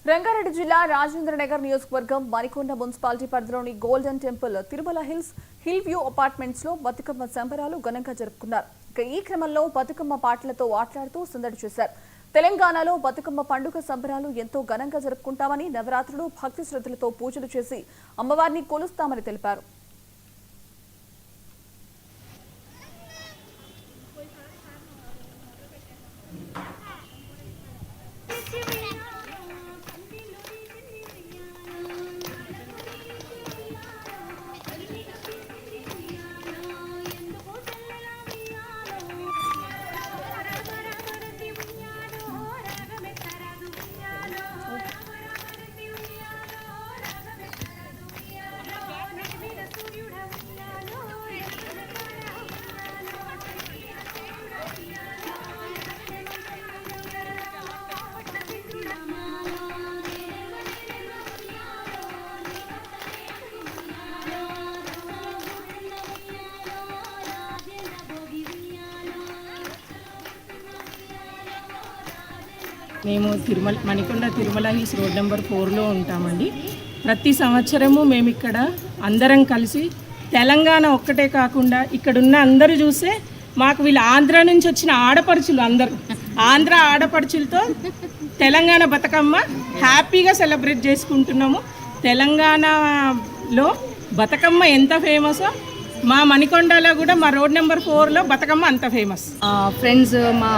రంగారెడ్డి జిల్లా రాజేంద్రనగర్ నియోజకవర్గం మణికొండ మున్సిపాలిటీ పరిధిలోని golden temple Tirumala hills hill view apartments లో బతుకమ్మ సంబరాలు ఘనంగా జరుపుకున్నారు. ఈ క్రమంలో బతుకమ్మ పాటలతో ఆటలాడుతూ సందడి చేశారు. తెలంగాణలో బతుకమ్మ పండుగ సంబరాలు ఎంతో ఘనంగా జరుపుకుంటామని, నవరాత్రులు భక్తి శ్రద్ధలతో పూజలు చేసి అమ్మవారిని కొలుస్తామని తెలిపారు. మేము Manikonda Tirumala hills road number 4లో ఉంటామండి. ప్రతి సంవత్సరము మేము ఇక్కడ అందరం కలిసి తెలంగాణ ఒక్కటే కాకుండా ఇక్కడున్న అందరూ చూస్తే మాకు వీళ్ళు ఆంధ్ర నుంచి వచ్చిన ఆడపడుచులు అందరూ ఆంధ్ర ఆడపడుచులతో తెలంగాణ బతుకమ్మ హ్యాపీగా సెలబ్రేట్ చేసుకుంటున్నాము. తెలంగాణలో బతుకమ్మ ఎంత ఫేమసో మా మణికొండలో కూడా మా రోడ్ నెంబర్ 4లో బతుకమ్మ అంత ఫేమస్. ఫ్రెండ్స్, మా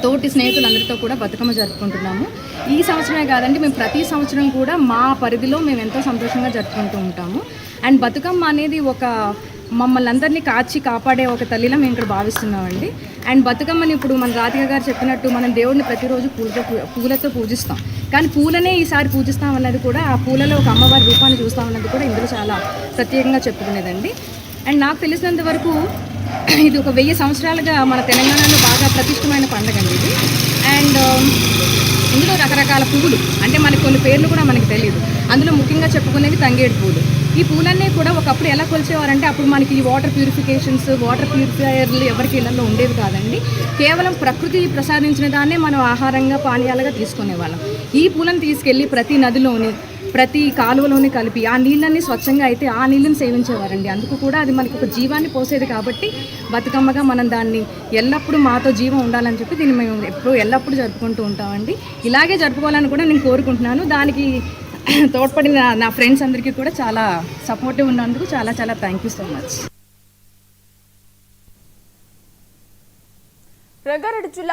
తోటి స్నేహితులందరితో కూడా బతుకమ్మ జరుపుకుంటున్నాము. ఈ సంవత్సరమే కాదండి, మేము ప్రతి సంవత్సరం కూడా మా పరిధిలో మేము ఎంతో సంతోషంగా జరుపుకుంటూ ఉంటాము. అండ్ బతుకమ్మ అనేది ఒక మమ్మల్ని అందరినీ కాపాడే ఒక తల్లిలా మేము ఇక్కడ భావిస్తున్నామండి. అండ్ బతుకమ్మని ఇప్పుడు మన రాధిక గారు చెప్పినట్టు మనం దేవుడిని ప్రతిరోజు పూలతో పూజిస్తాం, కానీ పూలనే ఈసారి పూజిస్తామన్నది కూడా, ఆ పూలలో ఒక అమ్మవారి రూపాన్ని చూస్తామన్నది కూడా ఇందులో చాలా ప్రత్యేకంగా చెప్పుకునేదండి. అండ్ నాకు తెలిసినంత వరకు ఇది ఒక 1000 సంవత్సరాలుగా మన తెలంగాణలో బాగా ప్రతిష్టమైన పండుగ అండి ఇది. అండ్ ఇందులో రకరకాల పువ్వులు, అంటే మనకి కొన్ని పేర్లు కూడా మనకి తెలియదు. అందులో ముఖ్యంగా చెప్పుకునేవి తంగేడు పూలు. ఈ పూలన్నీ కూడా ఒకప్పుడు ఎలా కొలిచేవారంటే, అప్పుడు మనకి ఈ వాటర్ ప్యూరిఫైయర్లు ఎవరికి ఇళ్లలో ఉండేవి కాదండి. కేవలం ప్రకృతి ప్రసాదించిన దాన్నే మనం ఆహారంగా పానీయాలుగా తీసుకునేవాళ్ళం. ఈ పూలను తీసుకెళ్ళి ప్రతి నదిలోని ప్రతి కాలువలోని కలిపి ఆ నీళ్ళన్నీ స్వచ్ఛంగా అయితే ఆ నీళ్ళని సేవించేవారండి. అందుకు కూడా అది మనకు ఒక జీవాన్ని పోసేది కాబట్టి బతుకమ్మగా మనం దాన్ని ఎల్లప్పుడూ మాతో జీవం ఉండాలని చెప్పి దీన్ని మేము ఎల్లప్పుడూ జరుపుకుంటూ ఉంటామండి. ఇలాగే జరుపుకోవాలని కూడా నేను కోరుకుంటున్నాను. దానికి తోడ్పడిన నా ఫ్రెండ్స్ అందరికీ కూడా చాలా సపోర్టివ్ ఉన్నందుకు చాలా చాలా thank you so much. Rangareddy జిల్లా